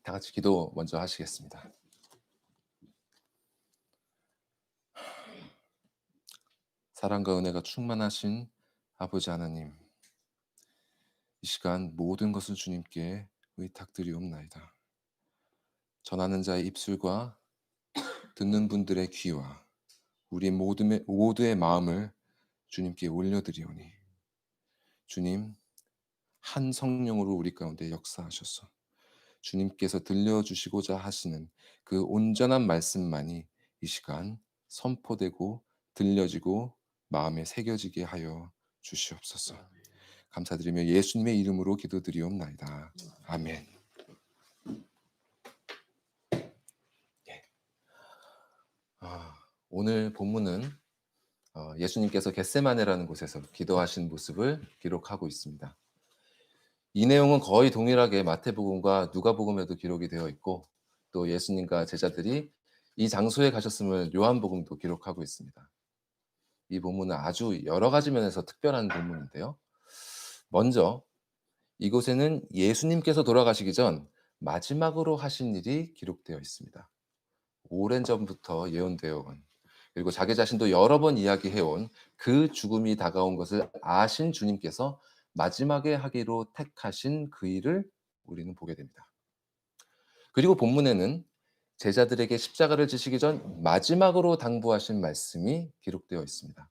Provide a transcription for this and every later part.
다 같이 기도 먼저 하시겠습니다. 사랑과 은혜가 충만하신 아버지 하나님, 이 시간 모든 것을 주님께 의탁드리옵나이다. 전하는 자의 입술과 듣는 분들의 귀와 우리 모두의 마음을 주님께 올려드리오니, 주님, 한 성령으로 우리 가운데 역사하셔서 주님께서 들려주시고자 하시는 그 온전한 말씀만이 이 시간 선포되고 들려지고 마음에 새겨지게 하여 주시옵소서. 감사드리며 예수님의 이름으로 기도드리옵나이다. 아멘. 예. 오늘 본문은 예수님께서 겟세마네라는 곳에서 기도하신 모습을 기록하고 있습니다. 이 내용은 거의 동일하게 마태복음과 누가복음에도 기록이 되어 있고, 또 예수님과 제자들이 이 장소에 가셨음을 요한복음도 기록하고 있습니다. 이 본문은 아주 여러 가지 면에서 특별한 본문인데요. 먼저 이곳에는 예수님께서 돌아가시기 전 마지막으로 하신 일이 기록되어 있습니다. 오랜 전부터 예언되어 온, 그리고 자기 자신도 여러 번 이야기해온 그 죽음이 다가온 것을 아신 주님께서 마지막에 하기로 택하신 그 일을 우리는 보게 됩니다. 그리고 본문에는 제자들에게 십자가를 지시기 전 마지막으로 당부하신 말씀이 기록되어 있습니다.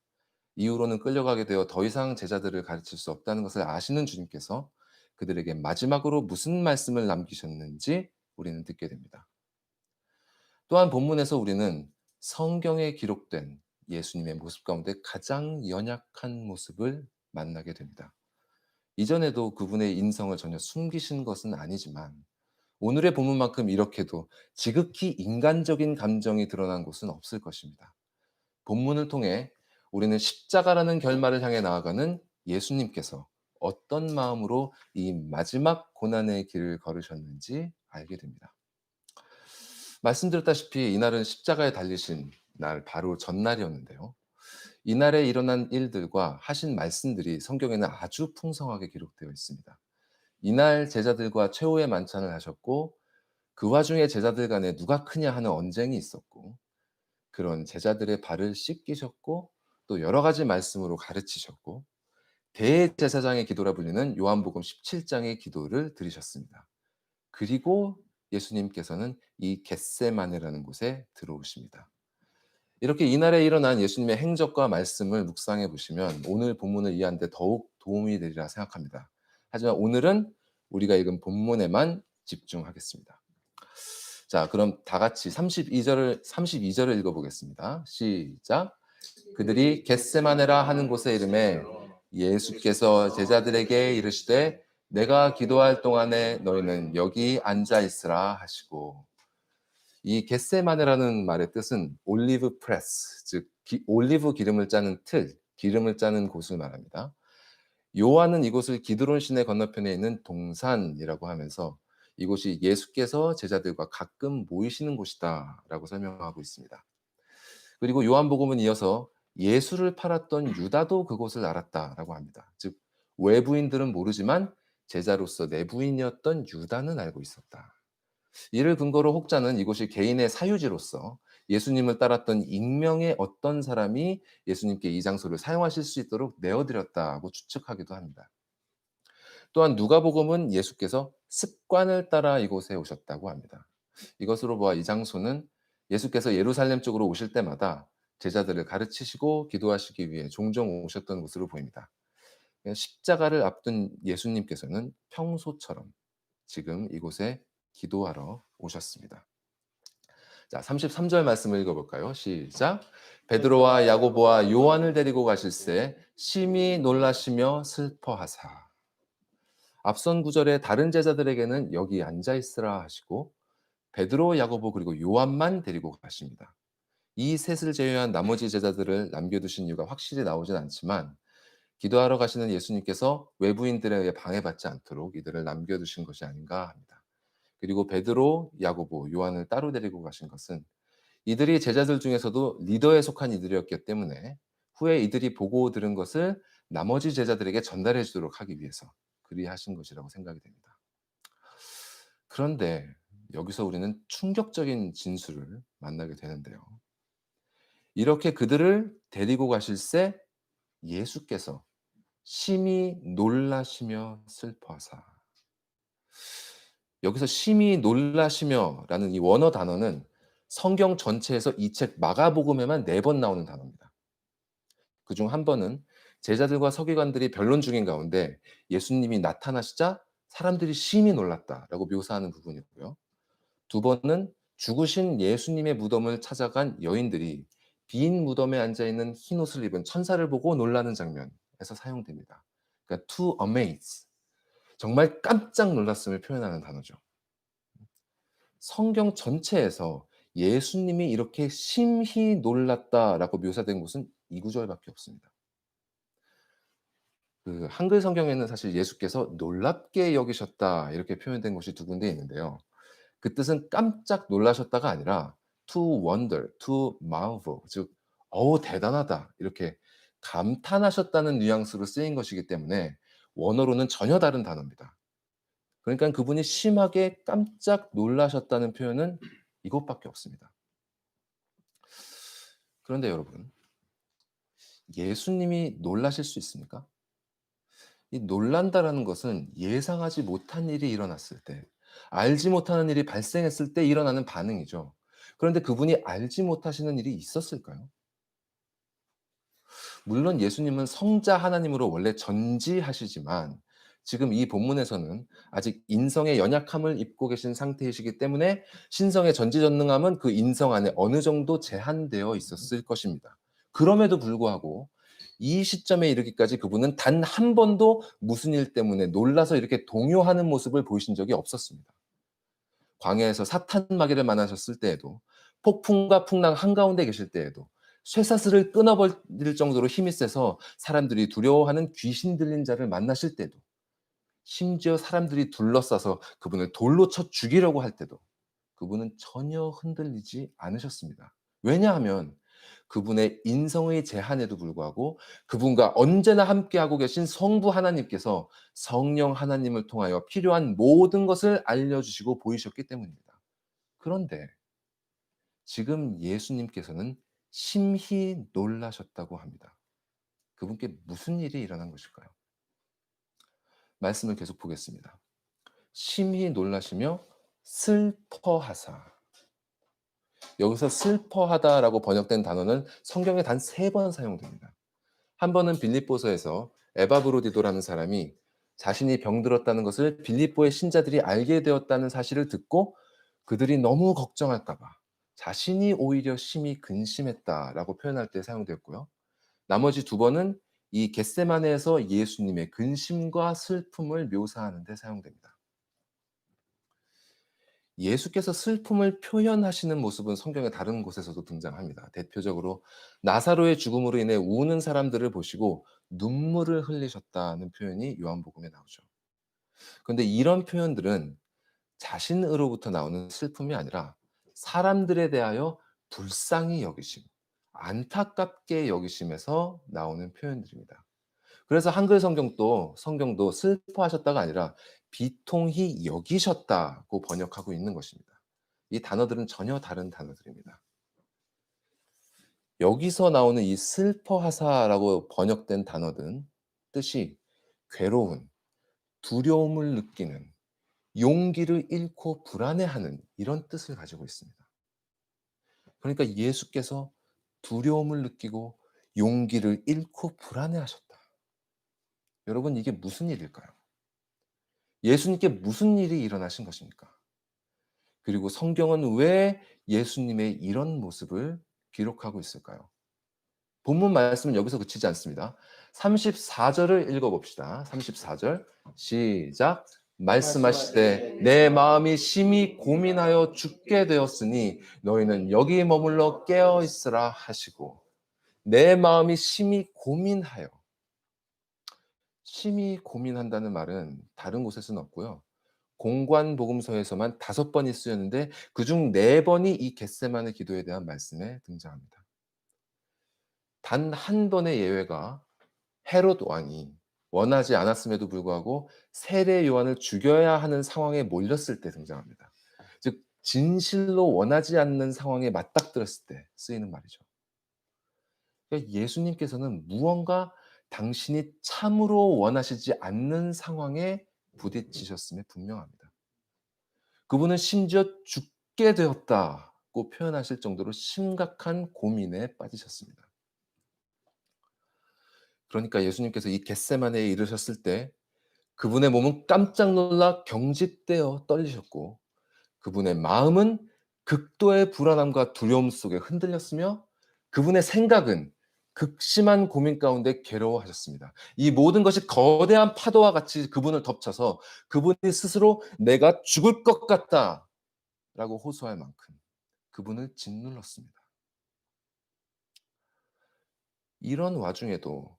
이후로는 끌려가게 되어 더 이상 제자들을 가르칠 수 없다는 것을 아시는 주님께서 그들에게 마지막으로 무슨 말씀을 남기셨는지 우리는 듣게 됩니다. 또한 본문에서 우리는 성경에 기록된 예수님의 모습 가운데 가장 연약한 모습을 만나게 됩니다. 이전에도 그분의 인성을 전혀 숨기신 것은 아니지만 오늘의 본문만큼 이렇게도 지극히 인간적인 감정이 드러난 곳은 없을 것입니다. 본문을 통해 우리는 십자가라는 결말을 향해 나아가는 예수님께서 어떤 마음으로 이 마지막 고난의 길을 걸으셨는지 알게 됩니다. 말씀드렸다시피 이날은 십자가에 달리신 날 바로 전날이었는데요. 이날에 일어난 일들과 하신 말씀들이 성경에는 아주 풍성하게 기록되어 있습니다. 이날 제자들과 최후의 만찬을 하셨고, 그 와중에 제자들 간에 누가 크냐 하는 언쟁이 있었고, 그런 제자들의 발을 씻기셨고, 또 여러 가지 말씀으로 가르치셨고, 대제사장의 기도라 불리는 요한복음 17장의 기도를 드리셨습니다. 그리고 예수님께서는 이 겟세마네라는 곳에 들어오십니다. 이렇게 이날에 일어난 예수님의 행적과 말씀을 묵상해 보시면 오늘 본문을 이해하는 데 더욱 도움이 되리라 생각합니다. 하지만 오늘은 우리가 읽은 본문에만 집중하겠습니다. 자, 그럼 다 같이 32절을 읽어 보겠습니다. 시작. 그들이 겟세마네라 하는 곳에 이르매 예수께서 제자들에게 이르시되 내가 기도할 동안에 너희는 여기 앉아 있으라 하시고, 이 겟세마네라는 말의 뜻은 올리브 프레스, 즉 올리브 기름을 짜는 틀, 기름을 짜는 곳을 말합니다. 요한은 이곳을 기드론 시내 건너편에 있는 동산이라고 하면서 이곳이 예수께서 제자들과 가끔 모이시는 곳이다라고 설명하고 있습니다. 그리고 요한복음은 이어서 예수를 팔았던 유다도 그곳을 알았다라고 합니다. 즉 외부인들은 모르지만 제자로서 내부인이었던 유다는 알고 있었다. 이를 근거로 혹자는 이곳이 개인의 사유지로서 예수님을 따랐던 익명의 어떤 사람이 예수님께 이 장소를 사용하실 수 있도록 내어드렸다고 추측하기도 합니다. 또한 누가복음은 예수께서 습관을 따라 이곳에 오셨다고 합니다. 이것으로 보아 이 장소는 예수께서 예루살렘 쪽으로 오실 때마다 제자들을 가르치시고 기도하시기 위해 종종 오셨던 곳으로 보입니다. 십자가를 앞둔 예수님께서는 평소처럼 지금 이곳에 기도하러 오셨습니다. 자, 33절 말씀을 읽어볼까요? 시작. 베드로와 야고보와 요한을 데리고 가실새 심히 놀라시며 슬퍼하사. 앞선 구절에 다른 제자들에게는 여기 앉아 있으라 하시고 베드로, 야고보 그리고 요한만 데리고 가십니다. 이 셋을 제외한 나머지 제자들을 남겨두신 이유가 확실히 나오진 않지만 기도하러 가시는 예수님께서 외부인들에 의해 방해받지 않도록 이들을 남겨두신 것이 아닌가 합니다. 그리고 베드로, 야고보, 요한을 따로 데리고 가신 것은 이들이 제자들 중에서도 리더에 속한 이들이었기 때문에 후에 이들이 보고 들은 것을 나머지 제자들에게 전달해 주도록 하기 위해서 그리하신 것이라고 생각이 됩니다. 그런데 여기서 우리는 충격적인 진술을 만나게 되는데요. 이렇게 그들을 데리고 가실새 예수께서 심히 놀라시며 슬퍼하사. 여기서 심히 놀라시며라는 이 원어 단어는 성경 전체에서 이 책 마가복음에만 4번 나오는 단어입니다. 그중 한 번은 제자들과 서기관들이 변론 중인 가운데 예수님이 나타나시자 사람들이 심히 놀랐다라고 묘사하는 부분이고요. 두 번은 죽으신 예수님의 무덤을 찾아간 여인들이 빈 무덤에 앉아 있는 흰옷을 입은 천사를 보고 놀라는 장면에서 사용됩니다. 그러니까 to amaze. 정말 깜짝 놀랐음을 표현하는 단어죠. 성경 전체에서 예수님이 이렇게 심히 놀랐다라고 묘사된 곳은 이 구절밖에 없습니다. 그 한글 성경에는 사실 예수께서 놀랍게 여기셨다 이렇게 표현된 곳이 두 군데 있는데요. 그 뜻은 깜짝 놀라셨다가 아니라 to wonder, to marvel, 즉 "어우 대단하다." 이렇게 감탄하셨다는 뉘앙스로 쓰인 것이기 때문에 원어로는 전혀 다른 단어입니다. 그러니깐 그분이 심하게 깜짝 놀라셨다는 표현은 이것밖에 없습니다. 그런데 여러분, 예수님이 놀라실 수 있습니까? 이 놀란다라는 것은 예상하지 못한 일이 일어났을 때, 알지 못하는 일이 발생했을 때 일어나는 반응이죠. 그런데 그분이 알지 못하시는 일이 있었을까요? 물론 예수님은 성자 하나님으로 원래 전지하시지만 지금 이 본문에서는 아직 인성의 연약함을 입고 계신 상태이시기 때문에 신성의 전지전능함은 그 인성 안에 어느 정도 제한되어 있었을 것입니다. 그럼에도 불구하고 이 시점에 이르기까지 그분은 단 한 번도 무슨 일 때문에 놀라서 이렇게 동요하는 모습을 보이신 적이 없었습니다. 광야에서 사탄 마귀를 만나셨을 때에도, 폭풍과 풍랑 한가운데 계실 때에도, 쇠사슬을 끊어버릴 정도로 힘이 세서 사람들이 두려워하는 귀신 들린 자를 만나실 때도, 심지어 사람들이 둘러싸서 그분을 돌로 쳐 죽이려고 할 때도 그분은 전혀 흔들리지 않으셨습니다. 왜냐하면 그분의 인성의 제한에도 불구하고 그분과 언제나 함께하고 계신 성부 하나님께서 성령 하나님을 통하여 필요한 모든 것을 알려주시고 보이셨기 때문입니다. 그런데 지금 예수님께서는 심히 놀라셨다고 합니다. 그분께 무슨 일이 일어난 것일까요? 말씀을 계속 보겠습니다. 심히 놀라시며 슬퍼하사. 여기서 슬퍼하다라고 번역된 단어는 성경에 단 3번 사용됩니다. 한 번은 빌립보서에서 에바브로디도라는 사람이 자신이 병들었다는 것을 빌립보의 신자들이 알게 되었다는 사실을 듣고 그들이 너무 걱정할까 봐 자신이 오히려 심히 근심했다라고 표현할 때 사용되었고요. 나머지 두 번은 이 겟세마네에서 예수님의 근심과 슬픔을 묘사하는 데 사용됩니다. 예수께서 슬픔을 표현하시는 모습은 성경의 다른 곳에서도 등장합니다. 대표적으로 나사로의 죽음으로 인해 우는 사람들을 보시고 눈물을 흘리셨다는 표현이 요한복음에 나오죠. 그런데 이런 표현들은 자신으로부터 나오는 슬픔이 아니라 사람들에 대하여 불쌍히 여기심, 안타깝게 여기심에서 나오는 표현들입니다. 그래서 한글 성경도 슬퍼하셨다가 아니라 비통히 여기셨다고 번역하고 있는 것입니다. 이 단어들은 전혀 다른 단어들입니다. 여기서 나오는 이 슬퍼하사라고 번역된 단어든 뜻이 괴로운, 두려움을 느끼는, 용기를 잃고 불안해하는 이런 뜻을 가지고 있습니다. 그러니까 예수께서 두려움을 느끼고 용기를 잃고 불안해하셨다. 여러분 이게 무슨 일일까요? 예수님께 무슨 일이 일어나신 것입니까? 그리고 성경은 왜 예수님의 이런 모습을 기록하고 있을까요? 본문 말씀은 여기서 그치지 않습니다. 34절을 읽어봅시다. 34절 시작. 말씀하시되 내 마음이 심히 고민하여 죽게 되었으니 너희는 여기 머물러 깨어 있으라 하시고 내 마음이 심히 고민하여 심히 고민한다는 말은 다른 곳에서는 없고요. 공관복음서에서만 5번이 쓰였는데 그중 4번이 이 겟세마네 기도에 대한 말씀에 등장합니다. 단 한 번의 예외가 헤롯 왕이 원하지 않았음에도 불구하고 세례 요한을 죽여야 하는 상황에 몰렸을 때 등장합니다. 즉 진실로 원하지 않는 상황에 맞닥뜨렸을 때 쓰이는 말이죠. 그러니까 예수님께서는 무언가 당신이 참으로 원하시지 않는 상황에 부딪히셨음에 분명합니다. 그분은 심지어 죽게 되었다고 표현하실 정도로 심각한 고민에 빠지셨습니다. 그러니까 예수님께서 이 겟세마네에 이르셨을 때 그분의 몸은 깜짝 놀라 경직되어 떨리셨고 그분의 마음은 극도의 불안함과 두려움 속에 흔들렸으며 그분의 생각은 극심한 고민 가운데 괴로워하셨습니다. 이 모든 것이 거대한 파도와 같이 그분을 덮쳐서 그분이 스스로 "내가 죽을 것 같다."라고 호소할 만큼 그분을 짓눌렀습니다. 이런 와중에도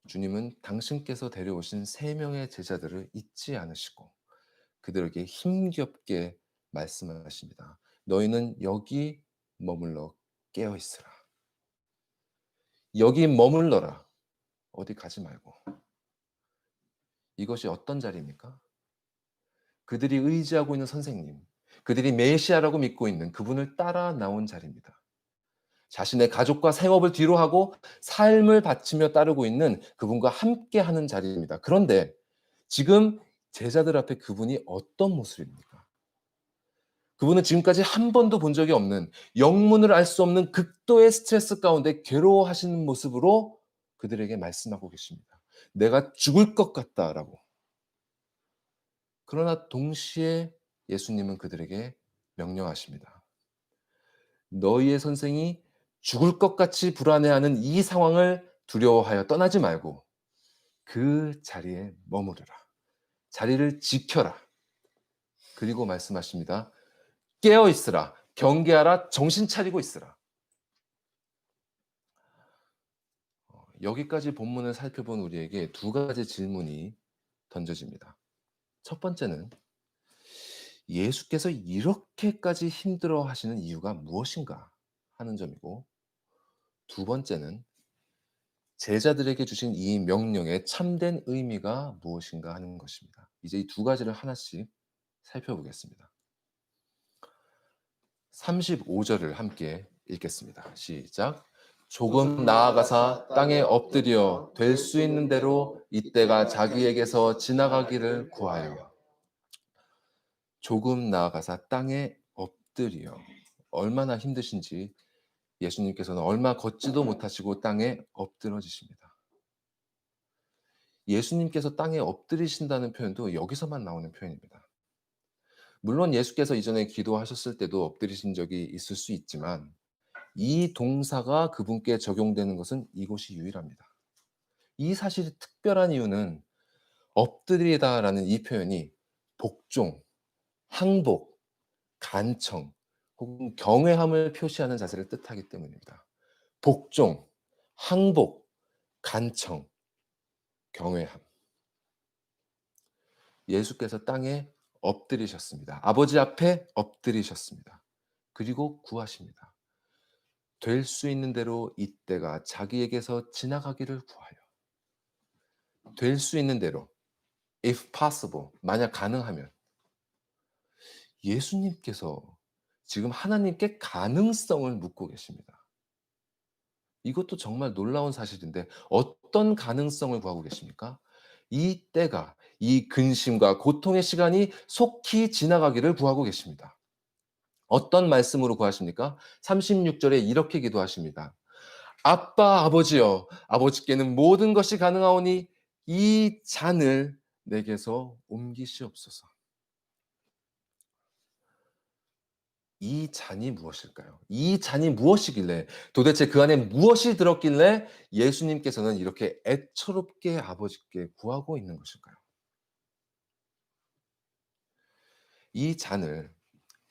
주님은 당신께서 데려오신 3 명의 제자들을 잊지 않으시고 그들에게 힘겹게 말씀하십니다. "너희는 여기 머물러 깨어 있으라. 여기 머물러라. 어디 가지 말고." 이것이 어떤 자리입니까? 그들이 의지하고 있는 선생님, 그들이 메시아라고 믿고 있는 그분을 따라 나온 자리입니다. 자신의 가족과 생업을 뒤로하고 삶을 바치며 따르고 있는 그분과 함께하는 자리입니다. 그런데 지금 제자들 앞에 그분이 어떤 모습입니까? 그분은 지금까지 한 번도 본 적이 없는 영문을 알 수 없는 극도의 스트레스 가운데 괴로워하시는 모습으로 그들에게 말씀하고 계십니다. "내가 죽을 것 같다."라고. 그러나 동시에 예수님은 그들에게 명령하십니다. "너희의 선생이 죽을 것 같이 불안해하는 이 상황을 두려워하여 떠나지 말고 그 자리에 머무르라. 자리를 지켜라." 그리고 말씀하십니다. "깨어 있으라. 경계하라. 정신 차리고 있으라." 여기까지 본문을 살펴본 우리에게 두 가지 질문이 던져집니다. 첫 번째는 예수께서 이렇게까지 힘들어하시는 이유가 무엇인가 하는 점이고 두 번째는 제자들에게 주신 이 명령의 참된 의미가 무엇인가 하는 것입니다. 이제 이 두 가지를 하나씩 살펴보겠습니다. 35절을 함께 읽겠습니다. 시작. "조금 나아가사 땅에 엎드려 될 수 있는 대로 이때가 자기에게서 지나가기를 구하여." 조금 나아가사 땅에 엎드려. 얼마나 힘드신지 예수님께서는 얼마 걷지도 못하시고 땅에 엎드러지십니다. 예수님께서 땅에 엎드리신다는 표현도 여기서만 나오는 표현입니다. 물론 예수께서 이전에 기도하셨을 때도 엎드리신 적이 있을 수 있지만 이 동사가 그분께 적용되는 것은 이곳이 유일합니다. 이 사실이 특별한 이유는 엎드리다라는 이 표현이 복종, 항복, 간청 혹은 경외함을 표시하는 자세를 뜻하기 때문입니다. 복종, 항복, 간청, 경외함. 예수께서 땅에 엎드리셨습니다. 아버지 앞에 엎드리셨습니다. 그리고 구하십니다. 될 수 있는 대로 이때가 자기에게서 지나가기를 구하여. 될 수 있는 대로, if possible, 만약 가능하면. 예수님께서 지금 하나님께 가능성을 묻고 계십니다. 이것도 정말 놀라운 사실인데 어떤 가능성을 구하고 계십니까? 이 때가, 이 근심과 고통의 시간이 속히 지나가기를 구하고 계십니다. 어떤 말씀으로 구하십니까? 36절에 이렇게 기도하십니다. "아빠, 아버지여, 아버지께는 모든 것이 가능하오니 이 잔을 내게서 옮기시옵소서." 이 잔이 무엇일까요? 이 잔이 무엇이길래 도대체 그 안에 무엇이 들었길래 예수님께서는 이렇게 애처롭게 아버지께 구하고 있는 것일까요? 이 잔을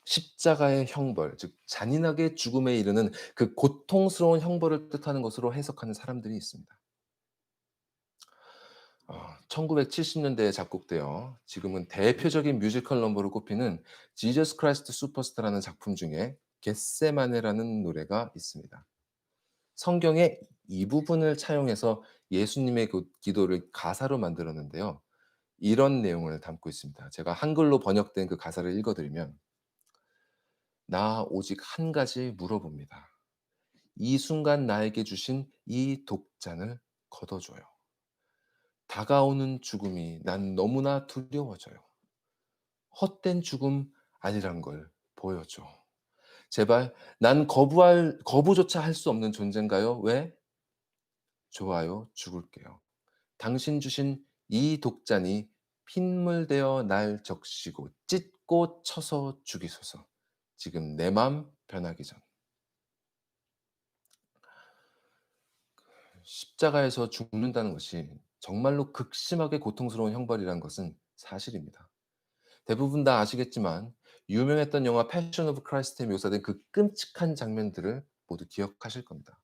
십자가의 형벌, 즉 잔인하게 죽음에 이르는 그 고통스러운 형벌을 뜻하는 것으로 해석하는 사람들이 있습니다. 1970년대에 작곡되어 지금은 대표적인 뮤지컬 넘버로 꼽히는 지저스 크라이스트 슈퍼스타라는 작품 중에 겟세마네라는 노래가 있습니다. 성경의 이 부분을 차용해서 예수님의 그 기도를 가사로 만들었는데요. 이런 내용을 담고 있습니다. 제가 한글로 번역된 그 가사를 읽어 드리면 나 오직 한 가지 물어봅니다. 이 순간 나에게 주신 이 독잔을 걷어줘요. 다가오는 죽음이 난 너무나 두려워져요. 헛된 죽음 아니란 걸 보여줘. 제발 난 거부조차 할 수 없는 존재인가요? 왜? 좋아요. 죽을게요. 당신 주신 이 독잔이 핏물되어 날 적시고 찢고 쳐서 죽이소서. 지금 내 맘 변하기 전. 십자가에서 죽는다는 것이 정말로 극심하게 고통스러운 형벌이라는 것은 사실입니다. 대부분 다 아시겠지만 유명했던 영화 패션 오브 크라이스트에 묘사된 그 끔찍한 장면들을 모두 기억하실 겁니다.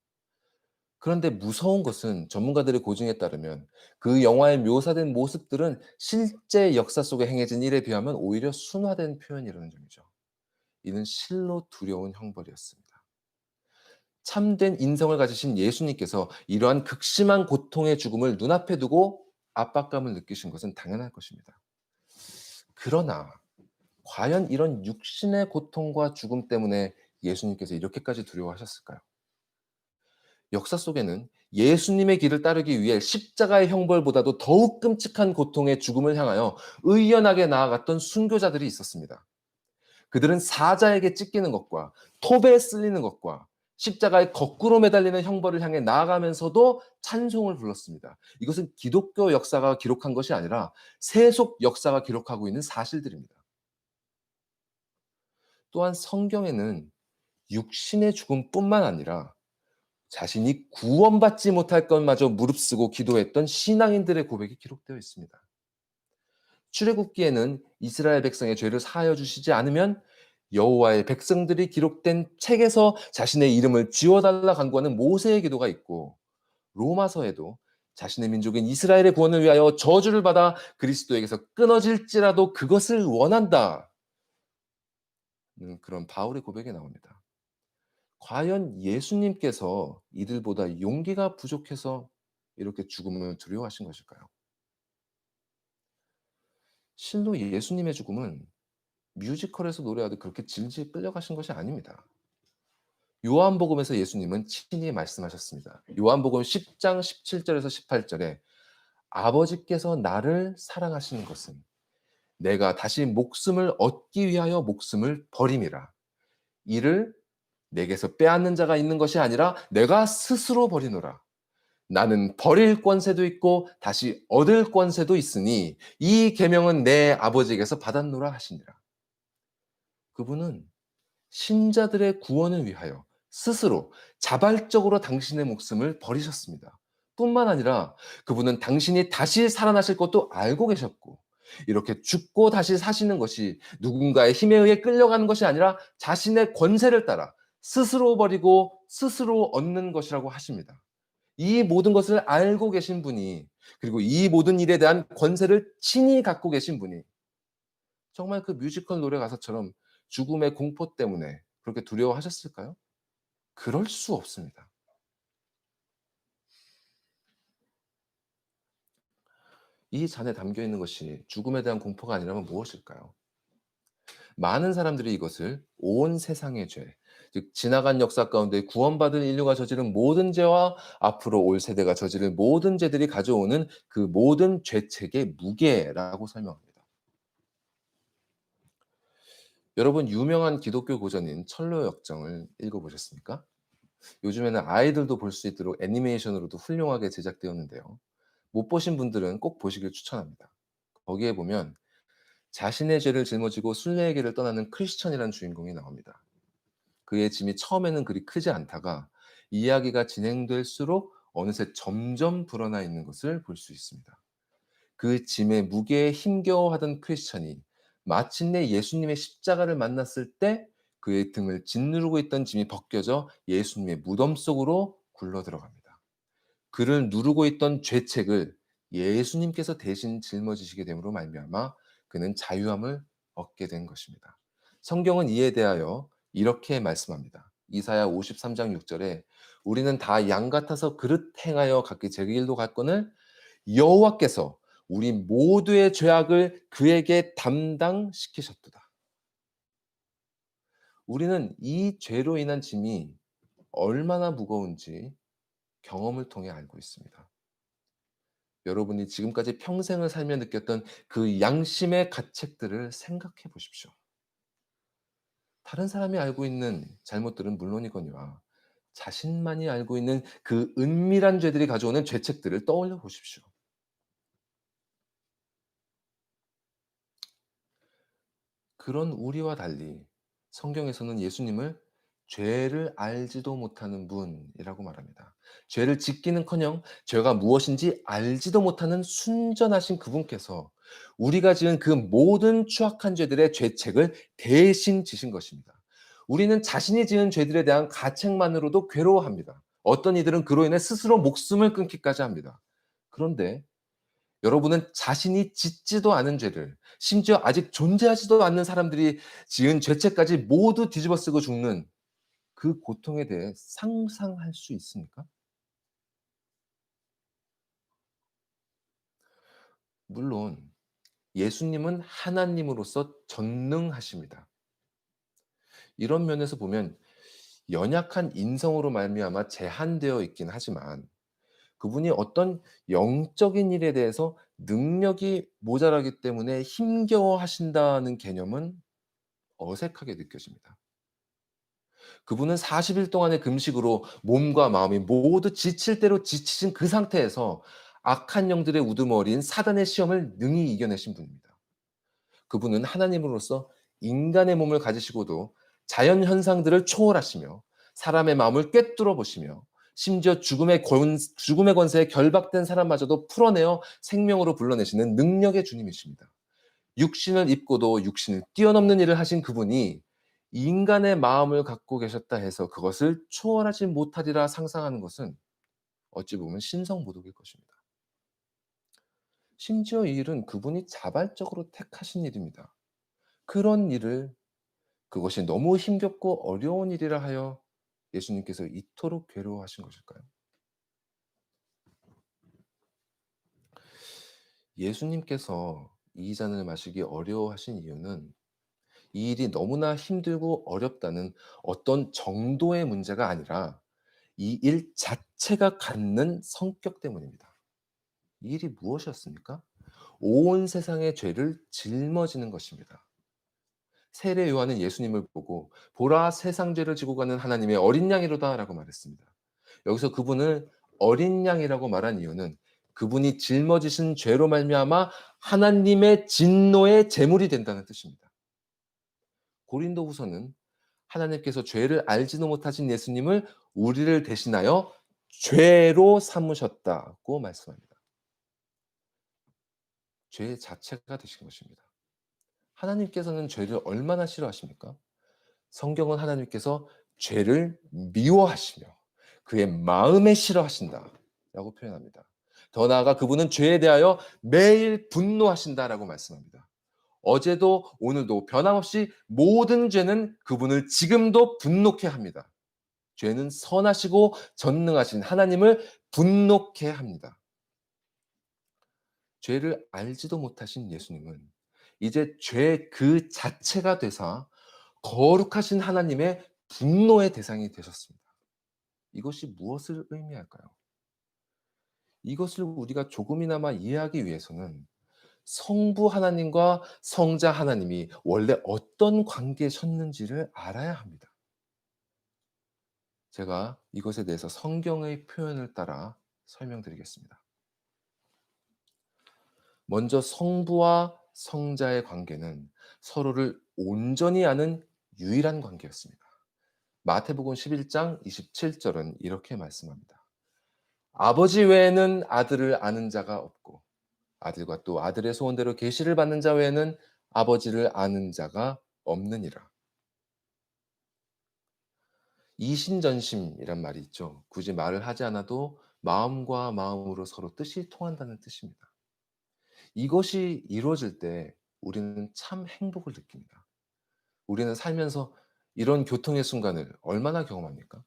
그런데 무서운 것은 전문가들의 고증에 따르면 그 영화에 묘사된 모습들은 실제 역사 속에 행해진 일에 비하면 오히려 순화된 표현이라는 점이죠. 이는 실로 두려운 형벌이었습니다. 참된 인성을 가지신 예수님께서 이러한 극심한 고통의 죽음을 눈앞에 두고 압박감을 느끼신 것은 당연할 것입니다. 그러나 과연 이런 육신의 고통과 죽음 때문에 예수님께서 이렇게까지 두려워하셨을까요? 역사 속에는 예수님의 길을 따르기 위해 십자가의 형벌보다도 더욱 끔찍한 고통의 죽음을 향하여 의연하게 나아갔던 순교자들이 있었습니다. 그들은 사자에게 찢기는 것과 톱에 쓸리는 것과 십자가에 거꾸로 매달리는 형벌을 향해 나아가면서도 찬송을 불렀습니다. 이것은 기독교 역사가 기록한 것이 아니라 세속 역사가 기록하고 있는 사실들입니다. 또한 성경에는 육신의 죽음뿐만 아니라 자신이 구원받지 못할 것마저 무릅쓰고 기도했던 신앙인들의 고백이 기록되어 있습니다. 출애굽기에는 이스라엘 백성의 죄를 사하여 주시지 않으면 여호와의 백성들이 기록된 책에서 자신의 이름을 지워달라 간구하는 모세의 기도가 있고, 로마서에도 자신의 민족인 이스라엘의 구원을 위하여 저주를 받아 그리스도에게서 끊어질지라도 그것을 원한다는 그런 바울의 고백이 나옵니다. 과연 예수님께서 이들보다 용기가 부족해서 이렇게 죽음을 두려워하신 것일까요? 실로 예수님의 죽음은 뮤지컬에서 노래하듯 그렇게 질질 끌려가신 것이 아닙니다. 요한복음에서 예수님은 친히 말씀하셨습니다. 요한복음 10장 17절에서 18절에 아버지께서 나를 사랑하시는 것은 내가 다시 목숨을 얻기 위하여 목숨을 버림이라. 이를 내게서 빼앗는 자가 있는 것이 아니라 내가 스스로 버리노라. 나는 버릴 권세도 있고 다시 얻을 권세도 있으니 이 계명은 내 아버지에게서 받았노라 하시니라. 그분은 신자들의 구원을 위하여 스스로 자발적으로 당신의 목숨을 버리셨습니다. 뿐만 아니라 그분은 당신이 다시 살아나실 것도 알고 계셨고, 이렇게 죽고 다시 사시는 것이 누군가의 힘에 의해 끌려가는 것이 아니라 자신의 권세를 따라 스스로 버리고 스스로 얻는 것이라고 하십니다. 이 모든 것을 알고 계신 분이, 그리고 이 모든 일에 대한 권세를 친히 갖고 계신 분이 정말 그 뮤지컬 노래 가사처럼 죽음의 공포 때문에 그렇게 두려워하셨을까요? 그럴 수 없습니다. 이 잔에 담겨 있는 것이 죽음에 대한 공포가 아니라면 무엇일까요? 많은 사람들이 이것을 온 세상의 죄, 즉 지나간 역사 가운데 구원받은 인류가 저지른 모든 죄와 앞으로 올 세대가 저지를 모든 죄들이 가져오는 그 모든 죄책의 무게라고 설명합니다. 여러분 유명한 기독교 고전인 철로역정을 읽어보셨습니까? 요즘에는 아이들도 볼 수 있도록 애니메이션으로도 훌륭하게 제작되었는데요. 못 보신 분들은 꼭 보시길 추천합니다. 거기에 보면 자신의 죄를 짊어지고 순례의 길을 떠나는 크리스천이라는 주인공이 나옵니다. 그의 짐이 처음에는 그리 크지 않다가 이야기가 진행될수록 어느새 점점 불어나 있는 것을 볼 수 있습니다. 그 짐의 무게에 힘겨워하던 크리스천이 마침내 예수님의 십자가를 만났을 때 그의 등을 짓누르고 있던 짐이 벗겨져 예수님의 무덤 속으로 굴러 들어갑니다. 그를 누르고 있던 죄책을 예수님께서 대신 짊어지시게 됨으로 말미암아 그는 자유함을 얻게 된 것입니다. 성경은 이에 대하여 이렇게 말씀합니다. 이사야 53장 6절에 우리는 다 양 같아서 그릇 행하여 각기 제 길로 갔거늘 여호와께서 우리 모두의 죄악을 그에게 담당시키셨도다. 우리는 이 죄로 인한 짐이 얼마나 무거운지 경험을 통해 알고 있습니다. 여러분이 지금까지 평생을 살며 느꼈던 그 양심의 가책들을 생각해 보십시오. 다른 사람이 알고 있는 잘못들은 물론이거니와 자신만이 알고 있는 그 은밀한 죄들이 가져오는 죄책들을 떠올려 보십시오. 그런 우리와 달리 성경에서는 예수님을 죄를 알지도 못하는 분이라고 말합니다. 죄를 짓기는커녕 죄가 무엇인지 알지도 못하는 순전하신 그분께서 우리가 지은 그 모든 추악한 죄들의 죄책을 대신 지신 것입니다. 우리는 자신이 지은 죄들에 대한 가책만으로도 괴로워합니다. 어떤 이들은 그로 인해 스스로 목숨을 끊기까지 합니다. 그런데 여러분은 자신이 짓지도 않은 죄를, 심지어 아직 존재하지도 않는 사람들이 지은 죄책까지 모두 뒤집어쓰고 죽는 그 고통에 대해 상상할 수 있습니까? 물론 예수님은 하나님으로서 전능하십니다. 이런 면에서 보면 연약한 인성으로 말미암아 제한되어 있긴 하지만 그분이 어떤 영적인 일에 대해서 능력이 모자라기 때문에 힘겨워하신다는 개념은 어색하게 느껴집니다. 그분은 40일 동안의 금식으로 몸과 마음이 모두 지칠 대로 지치신 그 상태에서 악한 영들의 우두머리인 사단의 시험을 능히 이겨내신 분입니다. 그분은 하나님으로서 인간의 몸을 가지시고도 자연 현상들을 초월하시며 사람의 마음을 꿰뚫어 보시며 심지어 죽음의 권세에 결박된 사람마저도 풀어내어 생명으로 불러내시는 능력의 주님이십니다. 육신을 입고도 육신을 뛰어넘는 일을 하신 그분이 인간의 마음을 갖고 계셨다 해서 그것을 초월하지 못하리라 상상하는 것은 어찌 보면 신성모독일 것입니다. 심지어 이 일은 그분이 자발적으로 택하신 일입니다. 그런 일을 그것이 너무 힘겹고 어려운 일이라 하여 예수님께서 이토록 괴로워하신 것일까요? 예수님께서 이 잔을 마시기 어려워하신 이유는 이 일이 너무나 힘들고 어렵다는 어떤 정도의 문제가 아니라 이 일 자체가 갖는 성격 때문입니다. 이 일이 무엇이었습니까? 온 세상의 죄를 짊어지는 것입니다. 세례 요한은 예수님을 보고 "보라 세상 죄를 지고 가는 하나님의 어린 양이로다."라고 말했습니다. 여기서 그분을 어린 양이라고 말한 이유는 그분이 짊어지신 죄로 말미암아 하나님의 진노의 제물이 된다는 뜻입니다. 고린도후서는 하나님께서 죄를 알지도 못하신 예수님을 우리를 대신하여 죄로 삼으셨다고 말씀합니다. 죄 자체가 되신 것입니다. 하나님께서는 죄를 얼마나 싫어하십니까? 성경은 하나님께서 죄를 미워하시며 그의 마음에 싫어하신다라고 표현합니다. 더 나아가 그분은 죄에 대하여 매일 분노하신다라고 말씀합니다. 어제도 오늘도 변함없이 모든 죄는 그분을 지금도 분노케 합니다. 죄는 선하시고 전능하신 하나님을 분노케 합니다. 죄를 알지도 못하신 예수님은 이제 죄 그 자체가 되사 거룩하신 하나님의 분노의 대상이 되셨습니다. 이것이 무엇을 의미할까요? 이것을 우리가 조금이나마 이해하기 위해서는 성부 하나님과 성자 하나님이 원래 어떤 관계셨는지를 알아야 합니다. 제가 이것에 대해서 성경의 표현을 따라 설명드리겠습니다. 먼저 성부와 성자의 관계는 서로를 온전히 아는 유일한 관계였습니다. 마태복음 11장 27절은 이렇게 말씀합니다. 아버지 외에는 아들을 아는 자가 없고 아들과 또 아들의 소원대로 계시를 받는 자 외에는 아버지를 아는 자가 없느니라. 이신전심이란 말이 있죠. 굳이 말을 하지 않아도 마음과 마음으로 서로 뜻이 통한다는 뜻입니다. 이것이 이루어질 때 우리는 참 행복을 느낍니다. 우리는 살면서 이런 교통의 순간을 얼마나 경험합니까?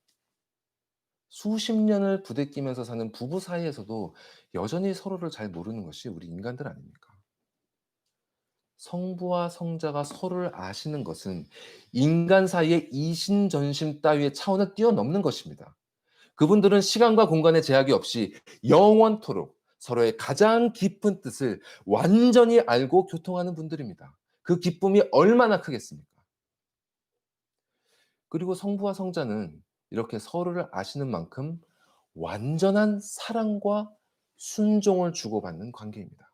수십 년을 부대끼면서 사는 부부 사이에서도 여전히 서로를 잘 모르는 것이 우리 인간들 아닙니까? 성부와 성자가 서로를 아시는 것은 인간 사이의 이신전심 따위의 차원을 뛰어넘는 것입니다. 그분들은 시간과 공간의 제약이 없이 영원토록 서로의 가장 깊은 뜻을 완전히 알고 교통하는 분들입니다. 그 기쁨이 얼마나 크겠습니까? 그리고 성부와 성자는 이렇게 서로를 아시는 만큼 완전한 사랑과 순종을 주고받는 관계입니다.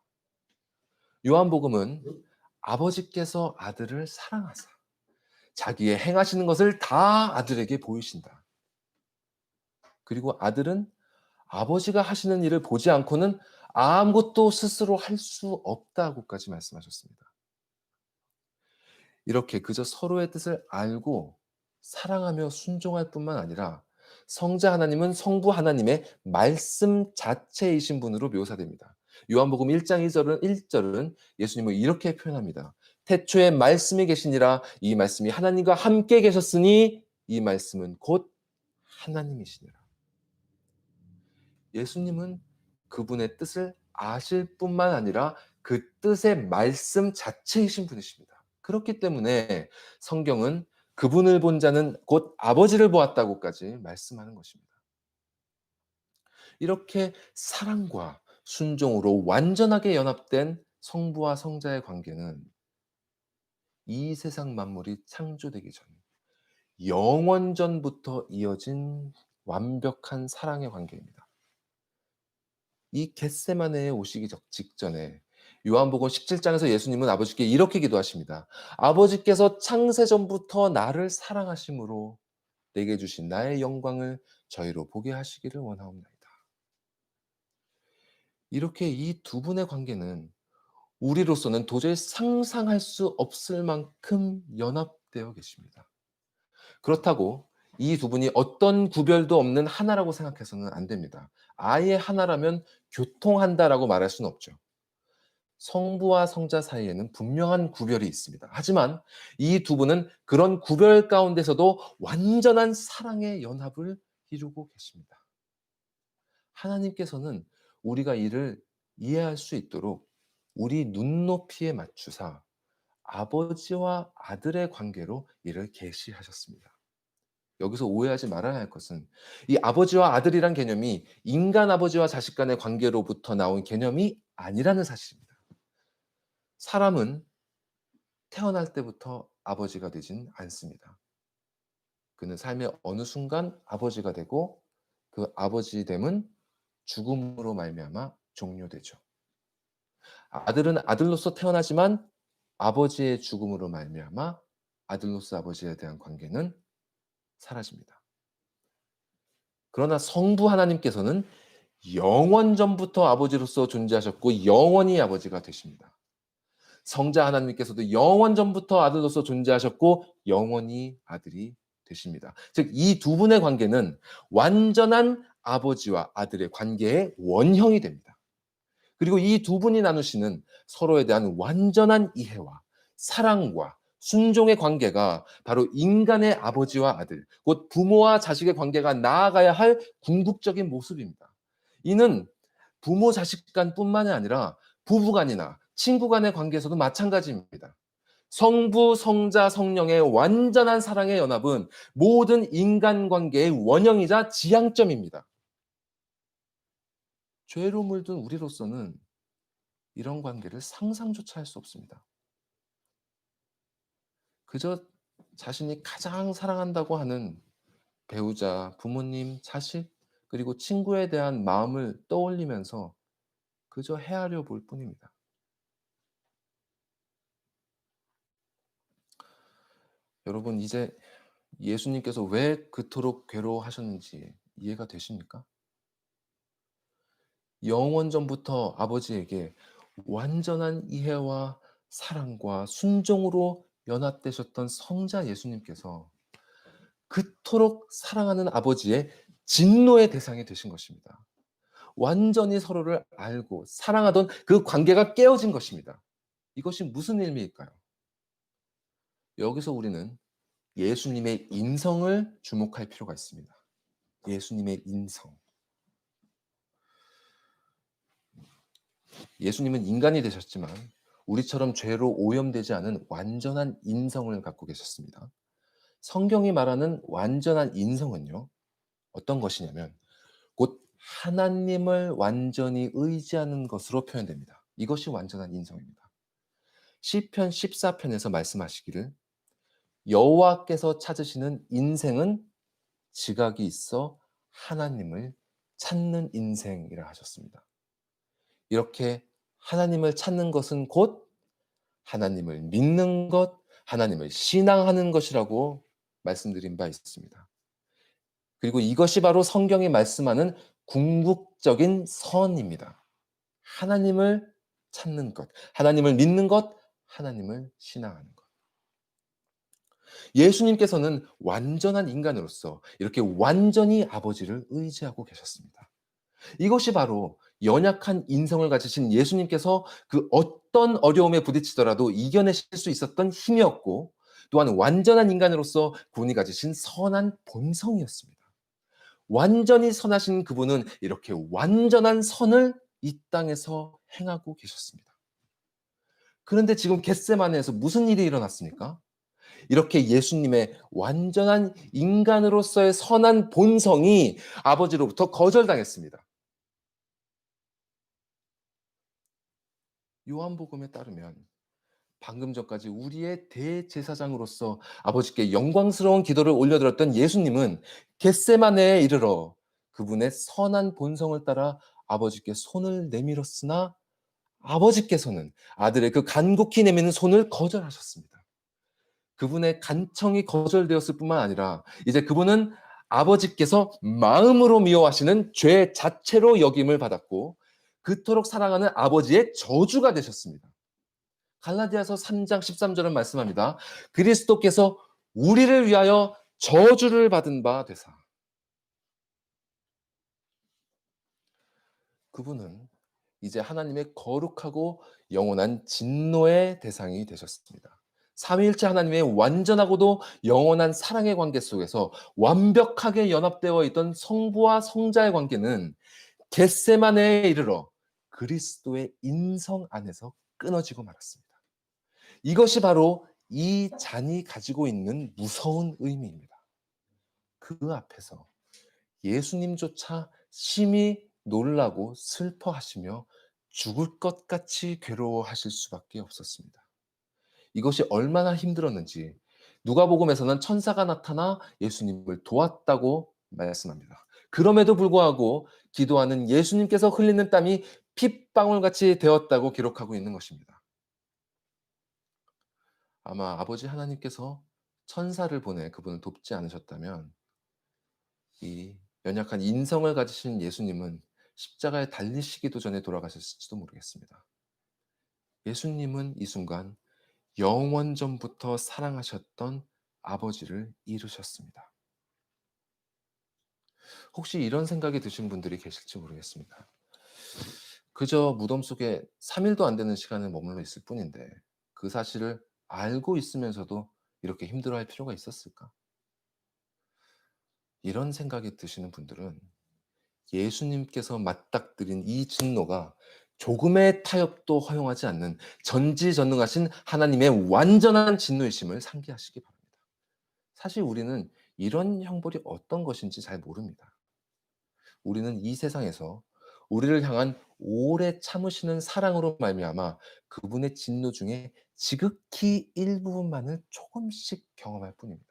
요한복음은 아버지께서 아들을 사랑하사 자기의 행하시는 것을 다 아들에게 보이신다. 그리고 아들은 아버지가 하시는 일을 보지 않고는 아무것도 스스로 할 수 없다고까지 말씀하셨습니다. 이렇게 그저 서로의 뜻을 알고 사랑하며 순종할 뿐만 아니라 성자 하나님은 성부 하나님의 말씀 자체이신 분으로 묘사됩니다. 요한복음 1장 1절은 예수님을 이렇게 표현합니다. 태초에 말씀이 계시니라 이 말씀이 하나님과 함께 계셨으니 이 말씀은 곧 하나님이시니라. 예수님은 그분의 뜻을 아실 뿐만 아니라 그 뜻의 말씀 자체이신 분이십니다. 그렇기 때문에 성경은 그분을 본 자는 곧 아버지를 보았다고까지 말씀하는 것입니다. 이렇게 사랑과 순종으로 완전하게 연합된 성부와 성자의 관계는 이 세상 만물이 창조되기 전 영원전부터 이어진 완벽한 사랑의 관계입니다. 이 겟세마네에 오시기 직전에 요한복음 17장에서 예수님은 아버지께 이렇게 기도하십니다. 아버지께서 창세전부터 나를 사랑하심으로 내게 주신 나의 영광을 저희로 보게 하시기를 원하옵나이다. 이렇게 이 두 분의 관계는 우리로서는 도저히 상상할 수 없을 만큼 연합되어 계십니다. 그렇다고 이 두 분이 어떤 구별도 없는 하나라고 생각해서는 안 됩니다. 아예 하나라면 교통한다라고 말할 수는 없죠. 성부와 성자 사이에는 분명한 구별이 있습니다. 하지만 이 두 분은 그런 구별 가운데서도 완전한 사랑의 연합을 이루고 계십니다. 하나님께서는 우리가 이를 이해할 수 있도록 우리 눈높이에 맞추사 아버지와 아들의 관계로 이를 계시하셨습니다. 여기서 오해하지 말아야 할 것은 이 아버지와 아들이란 개념이 인간 아버지와 자식 간의 관계로부터 나온 개념이 아니라는 사실입니다. 사람은 태어날 때부터 아버지가 되진 않습니다. 그는 삶의 어느 순간 아버지가 되고 그 아버지됨은 죽음으로 말미암아 종료되죠. 아들은 아들로서 태어나지만 아버지의 죽음으로 말미암아 아들로서 아버지에 대한 관계는 사라집니다. 그러나 성부 하나님께서는 영원전부터 아버지로서 존재하셨고 영원히 아버지가 되십니다. 성자 하나님께서도 영원전부터 아들로서 존재하셨고 영원히 아들이 되십니다. 즉 이 두 분의 관계는 완전한 아버지와 아들의 관계의 원형이 됩니다. 그리고 이 두 분이 나누시는 서로에 대한 완전한 이해와 사랑과 순종의 관계가 바로 인간의 아버지와 아들, 곧 부모와 자식의 관계가 나아가야 할 궁극적인 모습입니다. 이는 부모 자식 간뿐만이 아니라 부부 간이나 친구 간의 관계에서도 마찬가지입니다. 성부, 성자, 성령의 완전한 사랑의 연합은 모든 인간관계의 원형이자 지향점입니다. 죄로 물든 우리로서는 이런 관계를 상상조차 할 수 없습니다. 그저 자신이 가장 사랑한다고 하는 배우자, 부모님, 자식, 그리고 친구에 대한 마음을 떠올리면서 그저 헤아려 볼 뿐입니다. 여러분, 이제 예수님께서 왜 그토록 괴로워하셨는지 이해가 되십니까? 영원전부터 아버지에게 완전한 이해와 사랑과 순종으로 연합되셨던 성자 예수님께서 그토록 사랑하는 아버지의 진노의 대상이 되신 것입니다. 완전히 서로를 알고 사랑하던 그 관계가 깨어진 것입니다. 이것이 무슨 의미일까요? 여기서 우리는 예수님의 인성을 주목할 필요가 있습니다. 예수님의 인성. 예수님은 인간이 되셨지만 우리처럼 죄로 오염되지 않은 완전한 인성을 갖고 계셨습니다. 성경이 말하는 완전한 인성은요, 어떤 것이냐면 곧 하나님을 완전히 의지하는 것으로 표현됩니다. 이것이 완전한 인성입니다. 시편 14편에서 말씀하시기를 여호와께서 찾으시는 인생은 지각이 있어 하나님을 찾는 인생이라 하셨습니다. 이렇게 하나님을 찾는 것은 곧 하나님을 믿는 것, 하나님을 신앙하는 것이라고 말씀드린 바 있습니다. 그리고 이것이 바로 성경이 말씀하는 궁극적인 선입니다. 하나님을 찾는 것, 하나님을 믿는 것, 하나님을 신앙하는 것. 예수님께서는 완전한 인간으로서 이렇게 완전히 아버지를 의지하고 계셨습니다. 이것이 바로 연약한 인성을 가지신 예수님께서 그 어떤 어려움에 부딪히더라도 이겨내실 수 있었던 힘이었고, 또한 완전한 인간으로서 그분이 가지신 선한 본성이었습니다. 완전히 선하신 그분은 이렇게 완전한 선을 이 땅에서 행하고 계셨습니다. 그런데 지금 겟세마네에서 무슨 일이 일어났습니까? 이렇게 예수님의 완전한 인간으로서의 선한 본성이 아버지로부터 거절당했습니다. 요한복음에 따르면 방금 전까지 우리의 대제사장으로서 아버지께 영광스러운 기도를 올려드렸던 예수님은 겟세마네에 이르러 그분의 선한 본성을 따라 아버지께 손을 내밀었으나 아버지께서는 아들의 그 간곡히 내미는 손을 거절하셨습니다. 그분의 간청이 거절되었을 뿐만 아니라 이제 그분은 아버지께서 마음으로 미워하시는 죄 자체로 여김을 받았고 그토록 사랑하는 아버지의 저주가 되셨습니다. 갈라디아서 3장 13절은 말씀합니다. 그리스도께서 우리를 위하여 저주를 받은 바 되사. 그분은 이제 하나님의 거룩하고 영원한 진노의 대상이 되셨습니다. 삼위일체 하나님의 완전하고도 영원한 사랑의 관계 속에서 완벽하게 연합되어 있던 성부와 성자의 관계는 겟세마네에 이르러 그리스도의 인성 안에서 끊어지고 말았습니다. 이것이 바로 이 잔이 가지고 있는 무서운 의미입니다. 그 앞에서 예수님조차 심히 놀라고 슬퍼하시며 죽을 것 같이 괴로워하실 수밖에 없었습니다. 이것이 얼마나 힘들었는지 누가복음에서는 천사가 나타나 예수님을 도왔다고 말씀합니다. 그럼에도 불구하고 기도하는 예수님께서 흘리는 땀이 핏방울같이 되었다고 기록하고 있는 것입니다. 아마 아버지 하나님께서 천사를 보내 그분을 돕지 않으셨다면 이 연약한 인성을 가지신 예수님은 십자가에 달리시기도 전에 돌아가셨을지도 모르겠습니다. 예수님은 이 순간 영원전부터 사랑하셨던 아버지를 잃으셨습니다. 혹시 이런 생각이 드신 분들이 계실지 모르겠습니다. 그저 무덤 속에 3일도 안 되는 시간을 머물러 있을 뿐인데 그 사실을 알고 있으면서도 이렇게 힘들어할 필요가 있었을까? 이런 생각이 드시는 분들은 예수님께서 맞닥뜨린 이 진노가 조금의 타협도 허용하지 않는 전지전능하신 하나님의 완전한 진노이심을 상기하시기 바랍니다. 사실 우리는 이런 형벌이 어떤 것인지 잘 모릅니다. 우리는 이 세상에서 우리를 향한 오래 참으시는 사랑으로 말미암아 그분의 진노 중에 지극히 일부분만을 조금씩 경험할 뿐입니다.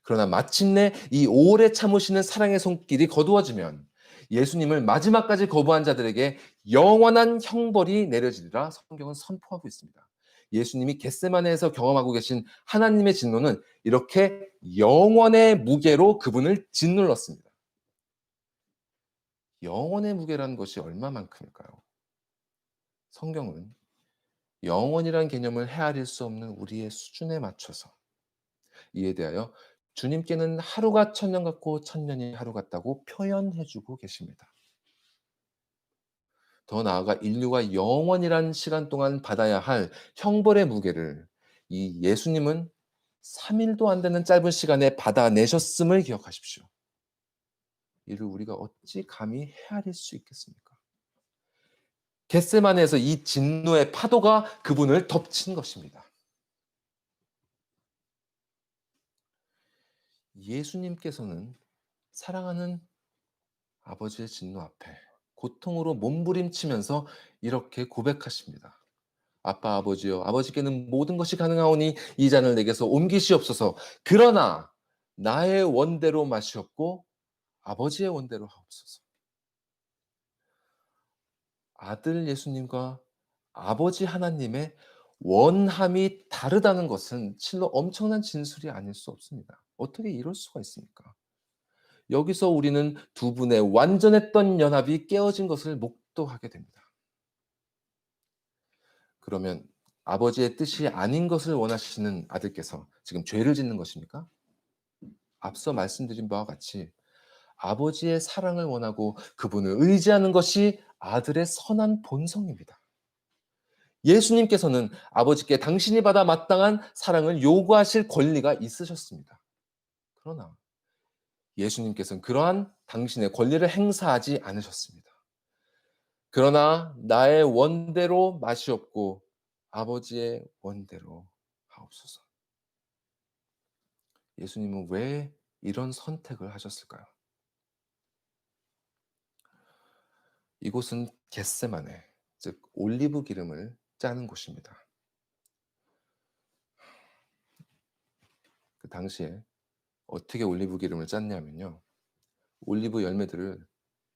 그러나 마침내 이 오래 참으시는 사랑의 손길이 거두어지면 예수님을 마지막까지 거부한 자들에게 영원한 형벌이 내려지리라 성경은 선포하고 있습니다. 예수님이 겟세마네에서 경험하고 계신 하나님의 진노는 이렇게 영원의 무게로 그분을 짓눌렀습니다. 영원의 무게라는 것이 얼마만큼일까요? 성경은 영원이란 개념을 헤아릴 수 없는 우리의 수준에 맞춰서 이에 대하여 주님께는 하루가 천년 같고 천년이 하루 같다고 표현해 주고 계십니다. 더 나아가 인류가 영원이란 시간 동안 받아야 할 형벌의 무게를 이 예수님은 3일도 안 되는 짧은 시간에 받아내셨음을 기억하십시오. 이를 우리가 어찌 감히 헤아릴 수 있겠습니까? 겟세마네에서 이 진노의 파도가 그분을 덮친 것입니다. 예수님께서는 사랑하는 아버지의 진노 앞에 고통으로 몸부림치면서 이렇게 고백하십니다. 아빠 아버지여, 아버지께는 모든 것이 가능하오니 이 잔을 내게서 옮기시옵소서. 그러나 나의 원대로 마시옵고 아버지의 원대로 하옵소서. 아들 예수님과 아버지 하나님의 원함이 다르다는 것은 실로 엄청난 진술이 아닐 수 없습니다. 어떻게 이럴 수가 있습니까? 여기서 우리는 두 분의 완전했던 연합이 깨어진 것을 목도하게 됩니다. 그러면 아버지의 뜻이 아닌 것을 원하시는 아들께서 지금 죄를 짓는 것입니까? 앞서 말씀드린 바와 같이 아버지의 사랑을 원하고 그분을 의지하는 것이 아들의 선한 본성입니다. 예수님께서는 아버지께 당신이 받아 마땅한 사랑을 요구하실 권리가 있으셨습니다. 그러나 예수님께서는 그러한 당신의 권리를 행사하지 않으셨습니다. 그러나 나의 원대로 마시옵고 아버지의 원대로 하옵소서. 예수님은 왜 이런 선택을 하셨을까요? 이곳은 겟세마네, 즉 올리브 기름을 짜는 곳입니다. 그 당시에 어떻게 올리브 기름을 짰냐면요. 올리브 열매들을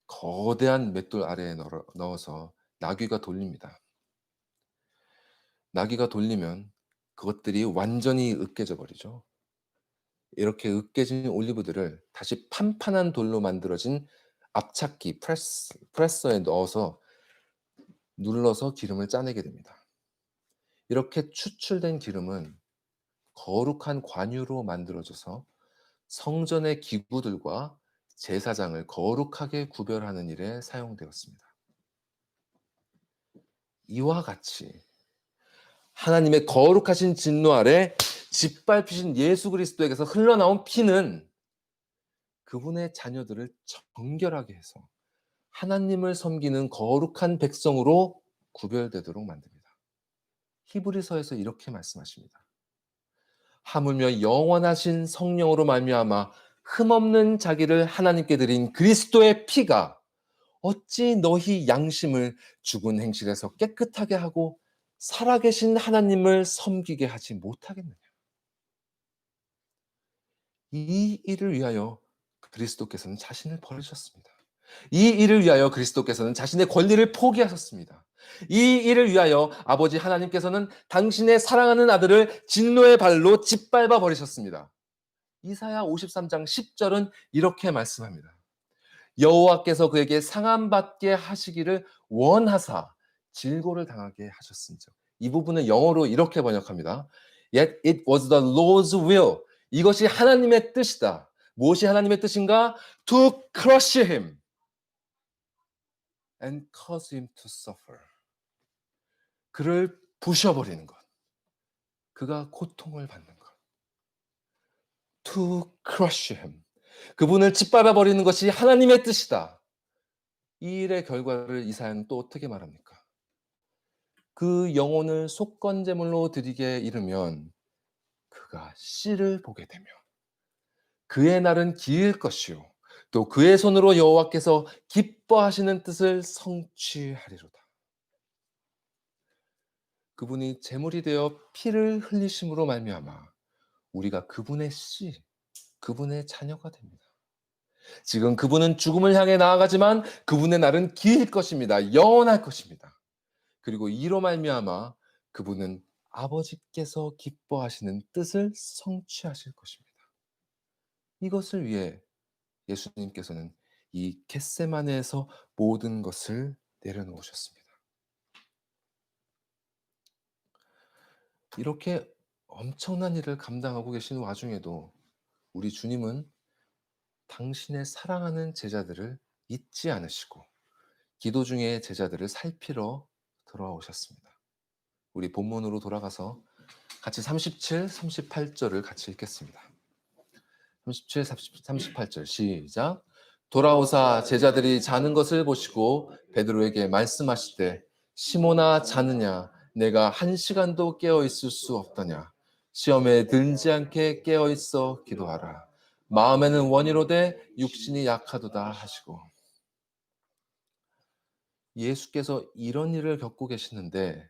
거대한 맷돌 아래에 넣어서 나귀가 돌립니다. 나귀가 돌리면 그것들이 완전히 으깨져 버리죠. 이렇게 으깨진 올리브들을 다시 판판한 돌로 만들어진 압착기 프레서에 넣어서 눌러서 기름을 짜내게 됩니다. 이렇게 추출된 기름은 거룩한 관유로 만들어져서 성전의 기구들과 제사장을 거룩하게 구별하는 일에 사용되었습니다. 이와 같이 하나님의 거룩하신 진노 아래 짓밟히신 예수 그리스도에게서 흘러나온 피는 그분의 자녀들을 정결하게 해서 하나님을 섬기는 거룩한 백성으로 구별되도록 만듭니다. 히브리서에서 이렇게 말씀하십니다. 하물며 영원하신 성령으로 말미암아 흠없는 자기를 하나님께 드린 그리스도의 피가 어찌 너희 양심을 죽은 행실에서 깨끗하게 하고 살아계신 하나님을 섬기게 하지 못하겠느냐. 이 일을 위하여 그리스도께서는 자신을 버리셨습니다. 이 일을 위하여 그리스도께서는 자신의 권리를 포기하셨습니다. 이 일을 위하여 아버지 하나님께서는 당신의 사랑하는 아들을 진노의 발로 짓밟아 버리셨습니다. 이사야 53장 10절은 이렇게 말씀합니다. 여호와께서 그에게 상함받게 하시기를 원하사 질고를 당하게 하셨음즉. 이 부분은 영어로 이렇게 번역합니다. Yet it was the Lord's will. 이것이 하나님의 뜻이다. 무엇이 하나님의 뜻인가? To crush him and cause him to suffer. 그를 부셔버리는 것. 그가 고통을 받는 것. To crush him. 그분을 짓밟아 버리는 것이 하나님의 뜻이다. 이 일의 결과를 이사야는 또 어떻게 말합니까? 그 영혼을 속건제물로 드리게 이르면 그가 씨를 보게 되며 그의 날은 기일 것이요 또 그의 손으로 여호와께서 기뻐하시는 뜻을 성취하리로다. 그분이 제물이 되어 피를 흘리심으로 말미암아 우리가 그분의 씨, 그분의 자녀가 됩니다. 지금 그분은 죽음을 향해 나아가지만 그분의 날은 길 것입니다. 영원할 것입니다. 그리고 이로 말미암아 그분은 아버지께서 기뻐하시는 뜻을 성취하실 것입니다. 이것을 위해 예수님께서는 이 겟세마네에서 모든 것을 내려놓으셨습니다. 이렇게 엄청난 일을 감당하고 계신 와중에도 우리 주님은 당신의 사랑하는 제자들을 잊지 않으시고 기도 중에 제자들을 살피러 돌아오셨습니다. 우리 본문으로 돌아가서 같이 37, 38절을 같이 읽겠습니다. 37, 38절 시작. 돌아오사 제자들이 자는 것을 보시고 베드로에게 말씀하시되 시몬아 자느냐 내가 한 시간도 깨어 있을 수 없더냐 시험에 들지 않게 깨어 있어 기도하라. 마음에는 원이로되 육신이 약하도다 하시고. 예수께서 이런 일을 겪고 계시는데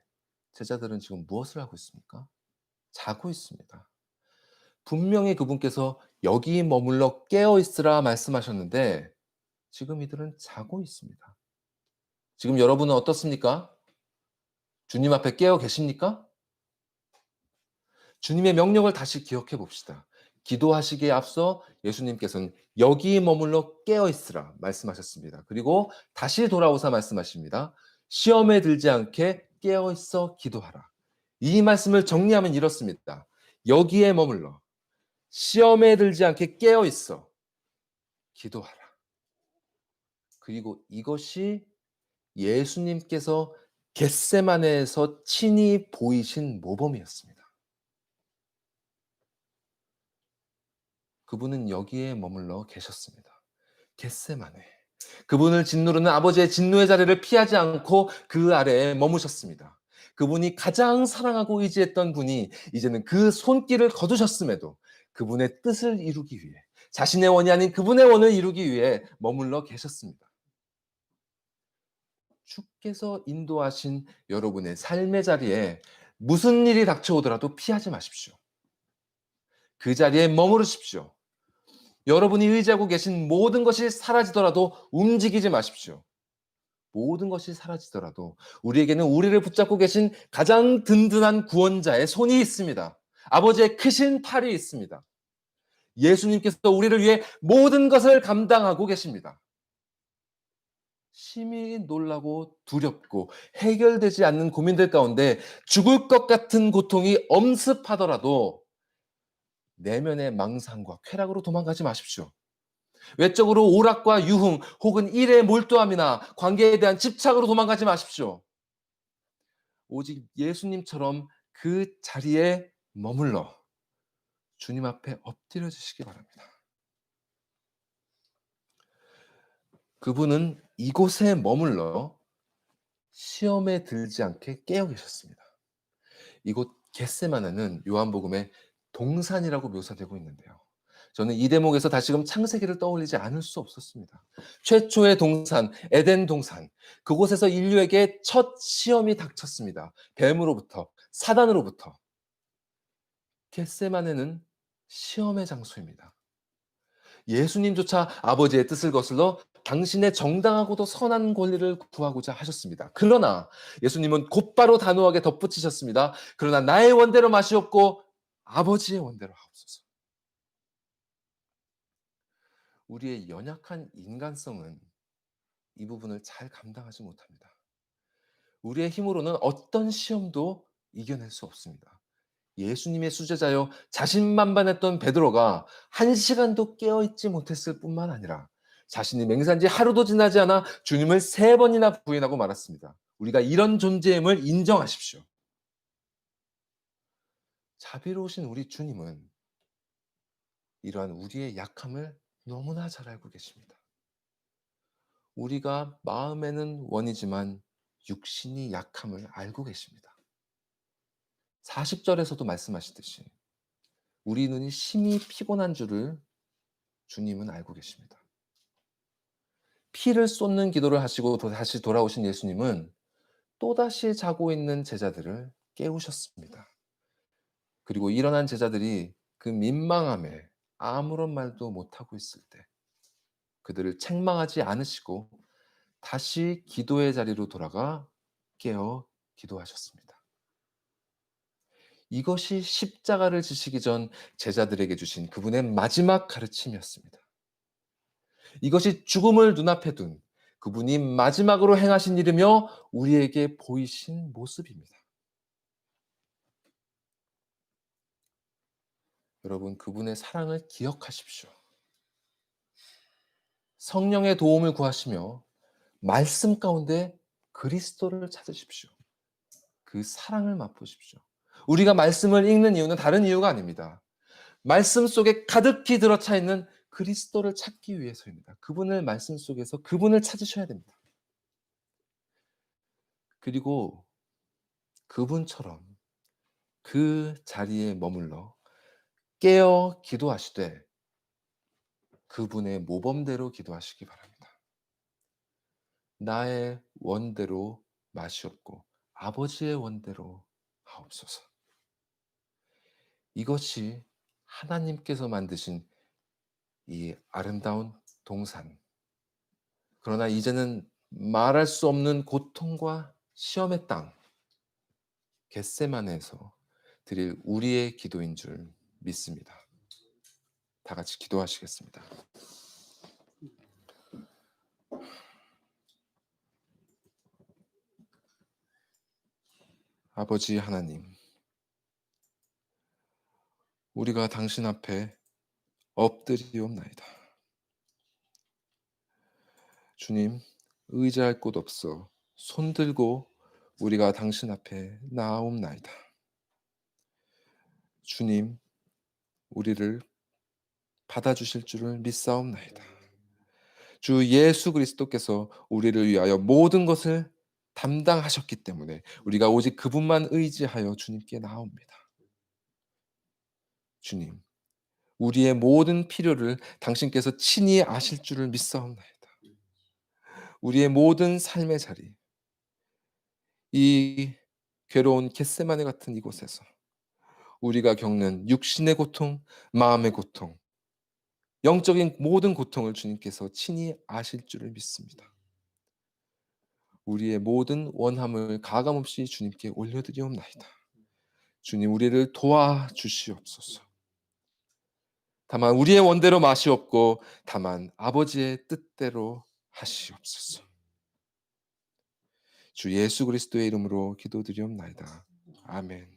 제자들은 지금 무엇을 하고 있습니까? 자고 있습니다. 분명히 그분께서 여기 머물러 깨어 있으라 말씀하셨는데 지금 이들은 자고 있습니다. 지금 여러분은 어떻습니까? 주님 앞에 깨어 계십니까? 주님의 명령을 다시 기억해 봅시다. 기도하시기에 앞서 예수님께서는 여기 머물러 깨어 있으라 말씀하셨습니다. 그리고 다시 돌아오사 말씀하십니다. 시험에 들지 않게 깨어 있어 기도하라. 이 말씀을 정리하면 이렇습니다. 여기에 머물러 시험에 들지 않게 깨어 있어 기도하라. 그리고 이것이 예수님께서 겟세마네에서 친히 보이신 모범이었습니다. 그분은 여기에 머물러 계셨습니다. 겟세마네. 그분을 짓누르는 아버지의 진노의 자리를 피하지 않고 그 아래에 머무셨습니다. 그분이 가장 사랑하고 의지했던 분이 이제는 그 손길을 거두셨음에도 그분의 뜻을 이루기 위해 자신의 원이 아닌 그분의 원을 이루기 위해 머물러 계셨습니다. 주께서 인도하신 여러분의 삶의 자리에 무슨 일이 닥쳐오더라도 피하지 마십시오. 그 자리에 머무르십시오. 여러분이 의지하고 계신 모든 것이 사라지더라도 움직이지 마십시오. 모든 것이 사라지더라도 우리에게는 우리를 붙잡고 계신 가장 든든한 구원자의 손이 있습니다. 아버지의 크신 팔이 있습니다. 예수님께서 우리를 위해 모든 것을 감당하고 계십니다. 심히 놀라고 두렵고 해결되지 않는 고민들 가운데 죽을 것 같은 고통이 엄습하더라도 내면의 망상과 쾌락으로 도망가지 마십시오. 외적으로 오락과 유흥 혹은 일에 몰두함이나 관계에 대한 집착으로 도망가지 마십시오. 오직 예수님처럼 그 자리에 머물러 주님 앞에 엎드려 주시기 바랍니다. 그분은 이곳에 머물러 시험에 들지 않게 깨어 계셨습니다. 이곳 겟세마네는 요한복음의 동산이라고 묘사되고 있는데요. 저는 이 대목에서 다시금 창세기를 떠올리지 않을 수 없었습니다. 최초의 동산, 에덴 동산. 그곳에서 인류에게 첫 시험이 닥쳤습니다. 뱀으로부터, 사단으로부터. 겟세마네는 시험의 장소입니다. 예수님조차 아버지의 뜻을 거슬러 당신의 정당하고도 선한 권리를 구하고자 하셨습니다. 그러나 예수님은 곧바로 단호하게 덧붙이셨습니다. 그러나 나의 원대로 마시옵고 아버지의 원대로 하옵소서. 우리의 연약한 인간성은 이 부분을 잘 감당하지 못합니다. 우리의 힘으로는 어떤 시험도 이겨낼 수 없습니다. 예수님의 수제자여 자신만반했던 베드로가 한 시간도 깨어있지 못했을 뿐만 아니라 자신이 맹세한 지 하루도 지나지 않아 주님을 3번이나 부인하고 말았습니다. 우리가 이런 존재임을 인정하십시오. 자비로우신 우리 주님은 이러한 우리의 약함을 너무나 잘 알고 계십니다. 우리가 마음에는 원이지만 육신이 약함을 알고 계십니다. 40절에서도 말씀하시듯이 우리 눈이 심히 피곤한 줄을 주님은 알고 계십니다. 피를 쏟는 기도를 하시고 다시 돌아오신 예수님은 또다시 자고 있는 제자들을 깨우셨습니다. 그리고 일어난 제자들이 그 민망함에 아무런 말도 못하고 있을 때 그들을 책망하지 않으시고 다시 기도의 자리로 돌아가 깨어 기도하셨습니다. 이것이 십자가를 지시기 전 제자들에게 주신 그분의 마지막 가르침이었습니다. 이것이 죽음을 눈앞에 둔 그분이 마지막으로 행하신 일이며 우리에게 보이신 모습입니다. 여러분, 그분의 사랑을 기억하십시오. 성령의 도움을 구하시며 말씀 가운데 그리스도를 찾으십시오. 그 사랑을 맛보십시오. 우리가 말씀을 읽는 이유는 다른 이유가 아닙니다. 말씀 속에 가득히 들어차 있는 그리스도를 찾기 위해서입니다. 그분을 말씀 속에서 그분을 찾으셔야 됩니다. 그리고 그분처럼 그 자리에 머물러 깨어 기도하시되 그분의 모범대로 기도하시기 바랍니다. 나의 원대로 마시옵고 아버지의 원대로 하옵소서. 이것이 하나님께서 만드신 이 아름다운 동산. 그러나 이제는 말할 수 없는 고통과 시험의 땅, 겟세마네에서 드릴 우리의 기도인 줄 믿습니다. 다 같이 기도하시겠습니다. 아버지 하나님, 우리가 당신 앞에 엎드리옵나이다. 주님, 의지할 곳 없어 손들고 우리가 당신 앞에 나아옵나이다. 주님, 우리를 받아주실 줄을 믿사옵나이다. 주 예수 그리스도께서 우리를 위하여 모든 것을 담당하셨기 때문에 우리가 오직 그분만 의지하여 주님께 나옵니다. 주님, 우리의 모든 필요를 당신께서 친히 아실 줄을 믿사옵나이다. 우리의 모든 삶의 자리, 이 괴로운 겟세마네 같은 이곳에서 우리가 겪는 육신의 고통, 마음의 고통, 영적인 모든 고통을 주님께서 친히 아실 줄을 믿습니다. 우리의 모든 원함을 가감없이 주님께 올려드리옵나이다. 주님, 우리를 도와주시옵소서. 다만 우리의 원대로 마시옵고 다만 아버지의 뜻대로 하시옵소서. 주 예수 그리스도의 이름으로 기도드리옵나이다. 아멘.